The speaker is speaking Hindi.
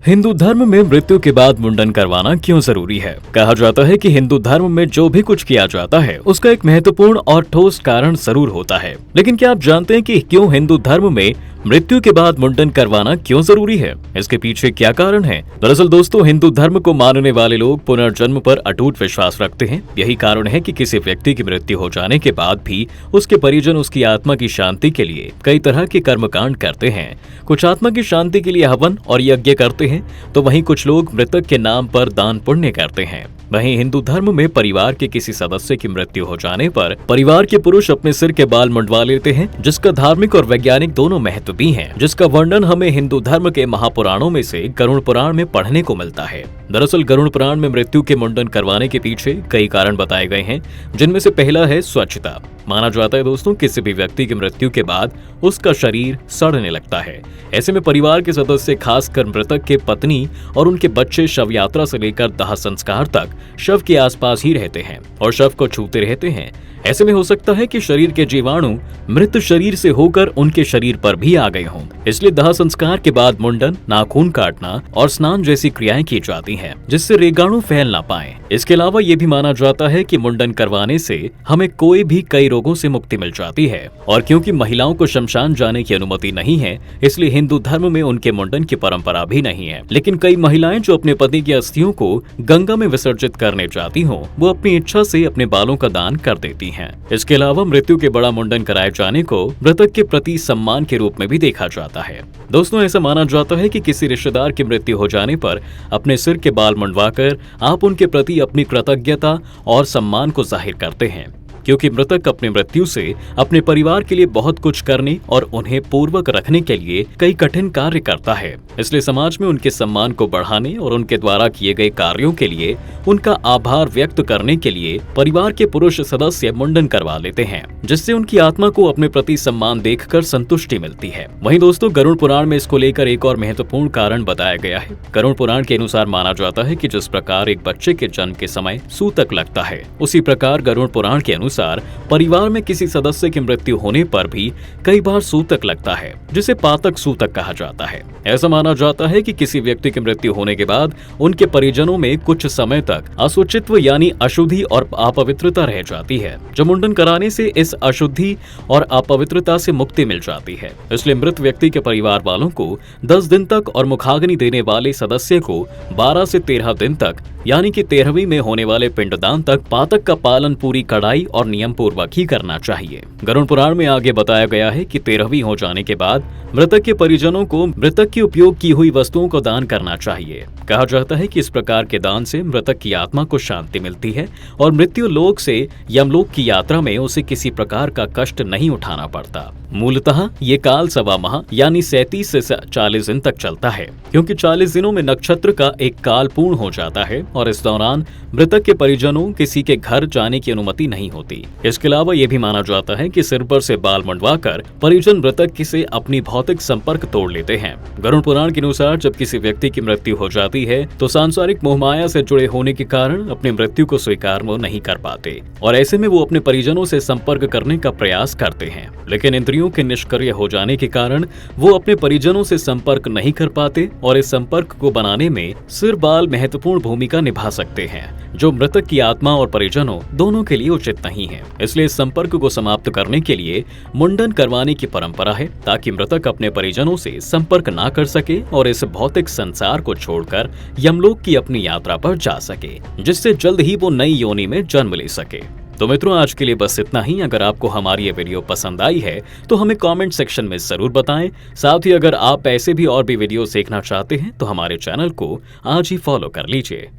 हिंदू धर्म में मृत्यु के बाद मुंडन करवाना क्यों जरूरी है? कहा जाता है कि हिंदू धर्म में जो भी कुछ किया जाता है उसका एक महत्वपूर्ण और ठोस कारण जरूर होता है। लेकिन क्या आप जानते हैं कि क्यों हिंदू धर्म में मृत्यु के बाद मुंडन करवाना क्यों जरूरी है? इसके पीछे क्या कारण है? दरअसल दोस्तों, हिंदू धर्म को मानने वाले लोग पुनर्जन्म पर अटूट विश्वास रखते हैं। यही कारण है कि किसी व्यक्ति की मृत्यु हो जाने के बाद भी उसके परिजन उसकी आत्मा की शांति के लिए कई तरह के कर्मकांड करते हैं। कुछ आत्मा की शांति के लिए हवन और यज्ञ करते हैं, तो वहीं कुछ लोग मृतक के नाम पर दान पुण्य करते हैं। वहीं हिंदू धर्म में परिवार के किसी सदस्य की मृत्यु हो जाने पर परिवार के पुरुष अपने सिर के बाल मुंडवा लेते हैं, जिसका धार्मिक और वैज्ञानिक दोनों महत्व भी हैं, जिसका वर्णन हमें हिंदू धर्म के महापुराणों में से गरुड़ पुराण में पढ़ने को मिलता है। दरअसल गरुड़ पुराण में मृत्यु के मुंडन करवाने के पीछे कई कारण बताए गए हैं, जिनमें से पहला है स्वच्छता। माना जाता है दोस्तों, किसी भी व्यक्ति की मृत्यु के बाद उसका शरीर सड़ने लगता है। ऐसे में परिवार के सदस्य, खासकर मृतक के पत्नी और उनके बच्चे, शव यात्रा से लेकर दाह संस्कार तक शव के आसपास ही रहते हैं और शव को छूते रहते हैं। ऐसे में हो सकता है कि शरीर के जीवाणु मृत शरीर से होकर उनके शरीर पर भी आ गए हों। इसलिए दाह संस्कार के बाद मुंडन, नाखून काटना और स्नान जैसी क्रियाएं की जाती हैं, जिससे रोगाणु फैल ना पाए। इसके अलावा ये भी माना जाता है कि मुंडन करवाने से हमें कोई भी कई रोगों से मुक्ति मिल जाती है। और क्योंकि महिलाओं को शमशान जाने की अनुमति नहीं है, इसलिए हिंदू धर्म में उनके मुंडन की परंपरा भी नहीं है। लेकिन कई महिलाएं जो अपने पति की अस्थियों को गंगा में विसर्जित करने चाहती हों, वो अपनी इच्छा से अपने बालों का दान कर देती हैं। इसके अलावा मृत्यु के बड़ा मुंडन कराए जाने को मृतक के प्रति सम्मान के रूप में भी देखा जाता है। दोस्तों, ऐसा माना जाता है कि किसी रिश्तेदार की मृत्यु हो जाने पर अपने सिर के बाल मुंडवाकर आप उनके प्रति अपनी कृतज्ञता और सम्मान को जाहिर करते हैं, क्योंकि मृतक अपनी मृत्यु से अपने परिवार के लिए बहुत कुछ करने और उन्हें पूर्वक रखने के लिए कई कठिन कार्य करता है। इसलिए समाज में उनके सम्मान को बढ़ाने और उनके द्वारा किए गए कार्यों के लिए उनका आभार व्यक्त करने के लिए परिवार के पुरुष सदस्य मुंडन करवा लेते हैं, जिससे उनकी आत्मा को अपने प्रति सम्मान देखकर संतुष्टि मिलती है। वहीं दोस्तों, गरुड़ पुराण में इसको लेकर एक और महत्वपूर्ण कारण बताया गया है। गरुड़ पुराण के अनुसार माना जाता है कि जिस प्रकार एक बच्चे के जन्म के समय सूतक लगता है, उसी प्रकार गरुड़ पुराण के अनुसार परिवार में किसी सदस्य की मृत्यु होने पर भी कई बार सूतक लगता है, जिसे पातक सूतक कहा जाता है। ऐसा माना जाता है कि किसी व्यक्ति की मृत्यु होने के बाद उनके परिजनों में कुछ समय तक अशुचित्व यानी अशुद्धि और अपवित्रता रह जाती है। जो मुंडन कराने से इस अशुद्धि और अपवित्रता से मुक्ति मिल जाती है। इसलिए मृत व्यक्ति के परिवार वालों को 10 दिन तक और मुखाग्नि देने वाले सदस्य को 12 से 13 दिन तक यानी कि 13वीं में होने वाले पिंडदान तक पातक का पालन पूरी कड़ाई और नियम पूर्वक ही करना चाहिए। गरुड़ पुराण में आगे बताया गया है कि 13वीं हो जाने के बाद मृतक के परिजनों को मृतक की उपयोग की हुई वस्तुओं को दान करना चाहिए। कहा जाता है कि इस प्रकार के दान से मृतक की आत्मा को शांति मिलती है और मृत्यु लोक से यमलोक की यात्रा में उसे किसी प्रकार का कष्ट नहीं उठाना पड़ता। मूलतः ये काल सवा माह यानी 37 से 40 दिन तक चलता है, क्योंकि 40 दिनों में नक्षत्र का एक काल पूर्ण हो जाता है और इस दौरान मृतक के परिजनों किसी के घर जाने की अनुमति नहीं होती। इसके अलावा ये भी माना जाता है कि सिर पर से बाल मुंडवाकर परिजन मृतक से अपनी भौतिक संपर्क तोड़ लेते हैं। गरुड़ पुराण के अनुसार जब किसी व्यक्ति की मृत्यु हो जाती है तो सांसारिक मोहमाया से जुड़े होने के कारण अपनी मृत्यु को स्वीकार वो नहीं कर पाते और ऐसे में वो अपने परिजनों से संपर्क करने का प्रयास करते हैं। लेकिन इंद्रियों के निष्क्रिय हो जाने के कारण वो अपने परिजनों से संपर्क नहीं कर पाते और इस संपर्क को बनाने में सिर बाल महत्वपूर्ण भूमिका निभा सकते हैं, जो मृतक की आत्मा और परिजनों दोनों के लिए उचित नहीं है। इसलिए इस संपर्क को समाप्त करने के लिए मुंडन करवाने की परंपरा है, ताकि मृतक अपने परिजनों से संपर्क ना कर सके और इस भौतिक संसार को छोड़कर यमलोक की अपनी यात्रा पर जा सके, जिससे जल्द ही वो नई योनि में जन्म ले सके। तो मित्रों, आज के लिए बस इतना ही। अगर आपको हमारी ये वीडियो पसंद आई है तो हमें कमेंट सेक्शन में जरूर बताएं। साथ ही अगर आप ऐसे भी और भी वीडियो देखना चाहते हैं तो हमारे चैनल को आज ही फॉलो कर लीजिए।